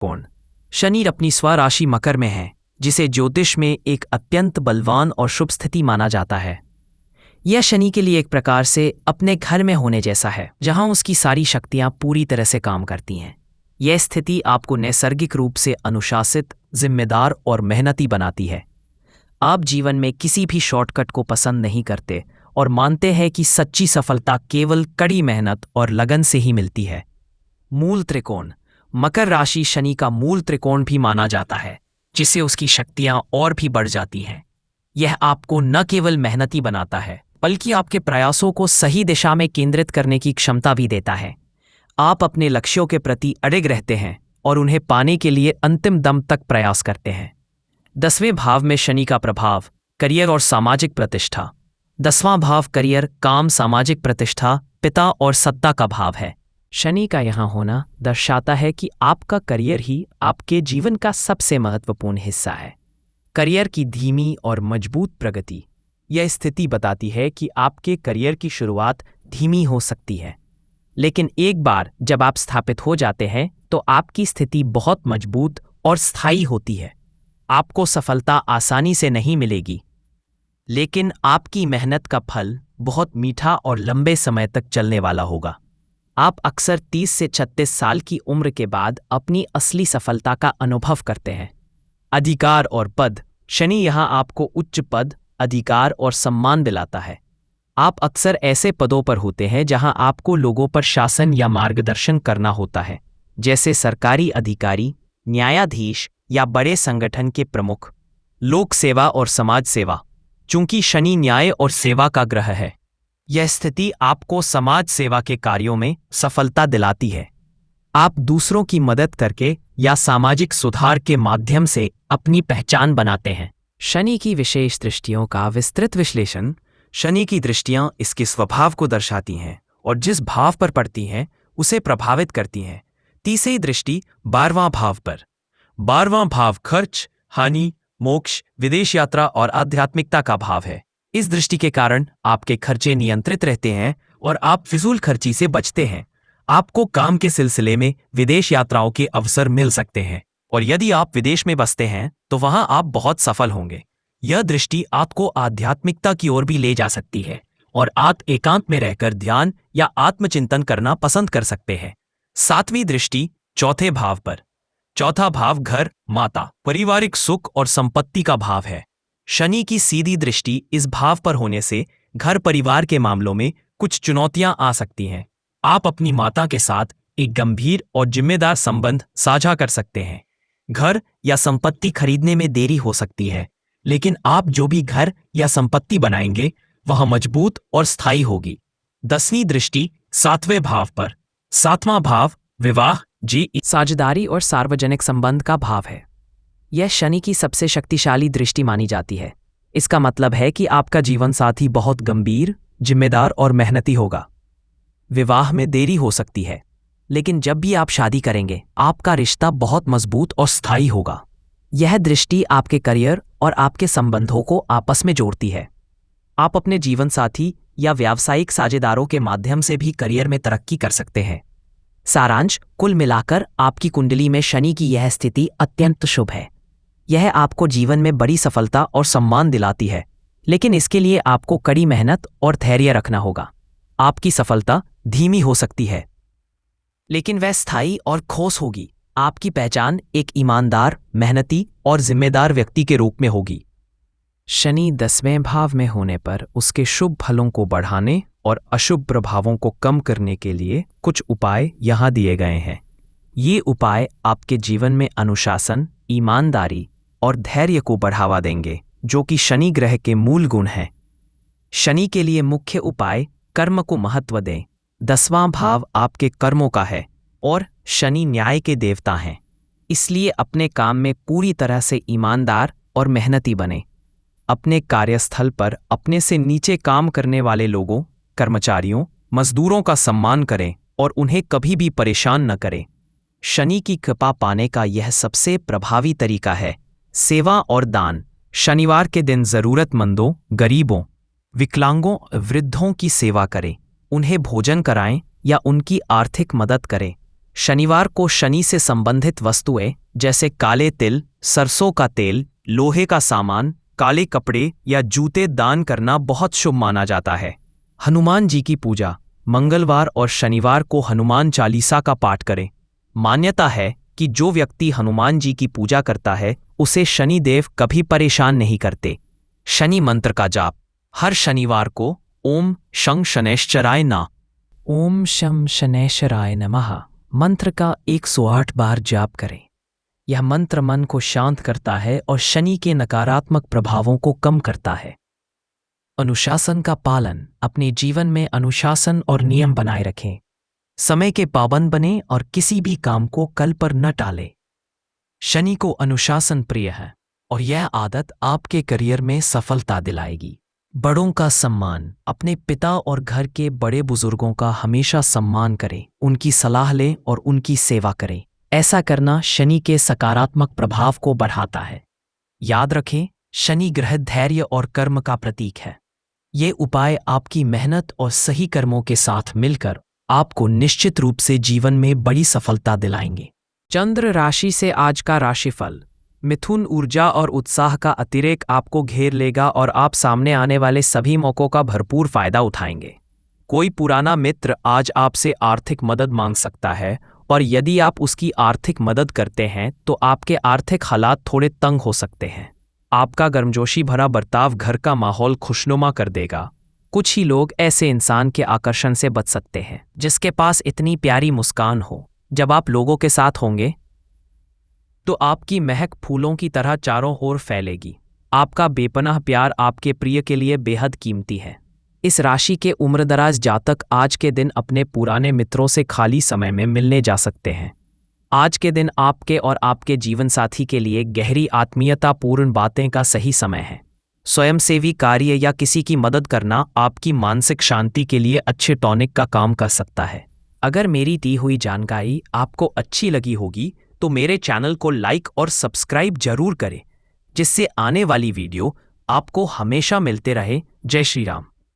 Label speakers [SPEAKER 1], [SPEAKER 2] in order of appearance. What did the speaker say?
[SPEAKER 1] कोण। शनि अपनी स्वराशि मकर में है, जिसे ज्योतिष में एक अत्यंत बलवान और शुभ स्थिति माना जाता है। यह शनि के लिए एक प्रकार से अपने घर में होने जैसा है, जहां उसकी सारी शक्तियां पूरी तरह से काम करती हैं। यह स्थिति आपको नैसर्गिक रूप से अनुशासित, जिम्मेदार और मेहनती बनाती है। आप जीवन में किसी भी शॉर्टकट को पसंद नहीं करते और मानते हैं कि सच्ची सफलता केवल कड़ी मेहनत और लगन से ही मिलती है। मूल त्रिकोण। मकर राशि शनि का मूल त्रिकोण भी माना जाता है, जिससे उसकी शक्तियां और भी बढ़ जाती हैं। यह आपको न केवल मेहनती बनाता है, बल्कि आपके प्रयासों को सही दिशा में केंद्रित करने की क्षमता भी देता है। आप अपने लक्ष्यों के प्रति अडिग रहते हैं और उन्हें पाने के लिए अंतिम दम तक प्रयास करते हैं। 10वें भाव में शनि का प्रभाव करियर और सामाजिक प्रतिष्ठा। 10वां भाव करियर, काम, सामाजिक प्रतिष्ठा, पिता और सत्ता का भाव है। शनि का यहाँ होना दर्शाता है कि आपका करियर ही आपके जीवन का सबसे महत्वपूर्ण हिस्सा है। करियर की धीमी और मजबूत प्रगति। यह स्थिति बताती है कि आपके करियर की शुरुआत धीमी हो सकती है, लेकिन एक बार जब आप स्थापित हो जाते हैं तो आपकी स्थिति बहुत मजबूत और स्थायी होती है। आपको सफलता आसानी से नहीं मिलेगी, लेकिन आपकी मेहनत का फल बहुत मीठा और लंबे समय तक चलने वाला होगा। आप अक्सर 30 से 36 साल की उम्र के बाद अपनी असली सफलता का अनुभव करते हैं। अधिकार और पद। शनि यहाँ आपको उच्च पद, अधिकार और सम्मान दिलाता है। आप अक्सर ऐसे पदों पर होते हैं जहां आपको लोगों पर शासन या मार्गदर्शन करना होता है, जैसे सरकारी अधिकारी, न्यायाधीश या बड़े संगठन के प्रमुख। लोक सेवा और समाज सेवा। चूंकि शनि न्याय और सेवा का ग्रह है, यह स्थिति आपको समाज सेवा के कार्यों में सफलता दिलाती है। आप दूसरों की मदद करके या सामाजिक सुधार के माध्यम से अपनी पहचान बनाते हैं। शनि की विशेष दृष्टियों का विस्तृत विश्लेषण। शनि की दृष्टियां इसके स्वभाव को दर्शाती हैं और जिस भाव पर पड़ती हैं उसे प्रभावित करती हैं। तीसरी दृष्टि 12वां भाव पर। 12वां भाव खर्च, हानि, मोक्ष, विदेश यात्रा और आध्यात्मिकता का भाव है। इस दृष्टि के कारण आपके खर्चे नियंत्रित रहते हैं और आप फिजूल खर्ची से बचते हैं। आपको काम के सिलसिले में विदेश यात्राओं के अवसर मिल सकते हैं और यदि आप विदेश में बसते हैं तो वहां आप बहुत सफल होंगे। यह दृष्टि आपको आध्यात्मिकता की ओर भी ले जा सकती है और आप एकांत में रहकर ध्यान या आत्मचिंतन करना पसंद कर सकते हैं। 7वीं दृष्टि 4थे भाव पर। 4था भाव घर, माता, पारिवारिक सुख और संपत्ति का भाव है। शनि की सीधी दृष्टि इस भाव पर होने से घर परिवार के मामलों में कुछ चुनौतियां आ सकती हैं। आप अपनी माता के साथ एक गंभीर और जिम्मेदार संबंध साझा कर सकते हैं। घर या संपत्ति खरीदने में देरी हो सकती है, लेकिन आप जो भी घर या संपत्ति बनाएंगे वह मजबूत और स्थायी होगी। 10वीं दृष्टि 7वें भाव पर। 7वां भाव विवाह, साझेदारी और सार्वजनिक संबंध का भाव है। यह शनि की सबसे शक्तिशाली दृष्टि मानी जाती है। इसका मतलब है कि आपका जीवन साथी बहुत गंभीर, जिम्मेदार और मेहनती होगा। विवाह में देरी हो सकती है, लेकिन जब भी आप शादी करेंगे आपका रिश्ता बहुत मजबूत और स्थायी होगा। यह दृष्टि आपके करियर और आपके संबंधों को आपस में जोड़ती है। आप अपने जीवन साथी या व्यावसायिक साझेदारों के माध्यम से भी करियर में तरक्की कर सकते हैं। सारांश, कुल मिलाकर आपकी कुंडली में शनि की यह स्थिति अत्यंत शुभ है। यह आपको जीवन में बड़ी सफलता और सम्मान दिलाती है, लेकिन इसके लिए आपको कड़ी मेहनत और धैर्य रखना होगा। आपकी सफलता धीमी हो सकती है, लेकिन वह स्थायी और ठोस होगी। आपकी पहचान एक ईमानदार, मेहनती और जिम्मेदार व्यक्ति के रूप में होगी। शनि 10वें भाव में होने पर उसके शुभ फलों को बढ़ाने और अशुभ प्रभावों को कम करने के लिए कुछ उपाय यहाँ दिए गए हैं। ये उपाय आपके जीवन में अनुशासन, ईमानदारी और धैर्य को बढ़ावा देंगे, जो कि शनि ग्रह के मूल गुण हैं। शनि के लिए मुख्य उपाय: कर्म को महत्व दें। 10वां भाव आपके कर्मों का है और शनि न्याय के देवता हैं, इसलिए अपने काम में पूरी तरह से ईमानदार और मेहनती बने। अपने कार्यस्थल पर अपने से नीचे काम करने वाले लोगों, कर्मचारियों, मजदूरों का सम्मान करें और उन्हें कभी भी परेशान न करें। शनि की कृपा पाने का यह सबसे प्रभावी तरीका है। सेवा और दान। शनिवार के दिन जरूरतमंदों, गरीबों, विकलांगों, वृद्धों की सेवा करें। उन्हें भोजन कराएं या उनकी आर्थिक मदद करें। शनिवार को शनि से संबंधित वस्तुएं जैसे काले तिल, सरसों का तेल, लोहे का सामान, काले कपड़े या जूते दान करना बहुत शुभ माना जाता है। हनुमान जी की पूजा। मंगलवार और शनिवार को हनुमान चालीसा का पाठ करें। मान्यता है कि जो व्यक्ति हनुमान जी की पूजा करता है उसे शनि देव कभी परेशान नहीं करते। शनि मंत्र का जाप। हर शनिवार को ओम शं शनैश्चराय नमः, ओम शं शनैश्चराय नमः मंत्र का 108 बार जाप करें। यह मंत्र मन को शांत करता है और शनि के नकारात्मक प्रभावों को कम करता है। अनुशासन का पालन। अपने जीवन में अनुशासन और नियम बनाए रखें। समय के पाबंद बने और किसी भी काम को कल पर न टालें। शनि को अनुशासन प्रिय है और यह आदत आपके करियर में सफलता दिलाएगी। बड़ों का सम्मान। अपने पिता और घर के बड़े बुजुर्गों का हमेशा सम्मान करें, उनकी सलाह लें और उनकी सेवा करें। ऐसा करना शनि के सकारात्मक प्रभाव को बढ़ाता है। याद रखें, शनि ग्रह धैर्य और कर्म का प्रतीक है। ये उपाय आपकी मेहनत और सही कर्मों के साथ मिलकर आपको निश्चित रूप से जीवन में बड़ी सफलता दिलाएंगे। चंद्र राशि से आज का राशिफल। मिथुन, ऊर्जा और उत्साह का अतिरेक आपको घेर लेगा और आप सामने आने वाले सभी मौकों का भरपूर फायदा उठाएंगे। कोई पुराना मित्र आज आपसे आर्थिक मदद मांग सकता है और यदि आप उसकी आर्थिक मदद करते हैं तो आपके आर्थिक हालात थोड़े तंग हो सकते हैं। आपका गर्मजोशी भरा बर्ताव घर का माहौल खुशनुमा कर देगा। कुछ ही लोग ऐसे इंसान के आकर्षण से बच सकते हैं जिसके पास इतनी प्यारी मुस्कान हो। जब आप लोगों के साथ होंगे तो आपकी महक फूलों की तरह चारों ओर फैलेगी। आपका बेपनाह प्यार आपके प्रिय के लिए बेहद कीमती है। इस राशि के उम्रदराज जातक आज के दिन अपने पुराने मित्रों से खाली समय में मिलने जा सकते हैं। आज के दिन आपके और आपके जीवनसाथी के लिए गहरी आत्मीयतापूर्ण बातें का सही समय है। स्वयंसेवी कार्य या किसी की मदद करना आपकी मानसिक शांति के लिए अच्छे टॉनिक का काम कर सकता है। अगर मेरी दी हुई जानकारी आपको अच्छी लगी होगी तो मेरे चैनल को लाइक और सब्सक्राइब जरूर करें, जिससे आने वाली वीडियो आपको हमेशा मिलते रहे। जय श्री राम।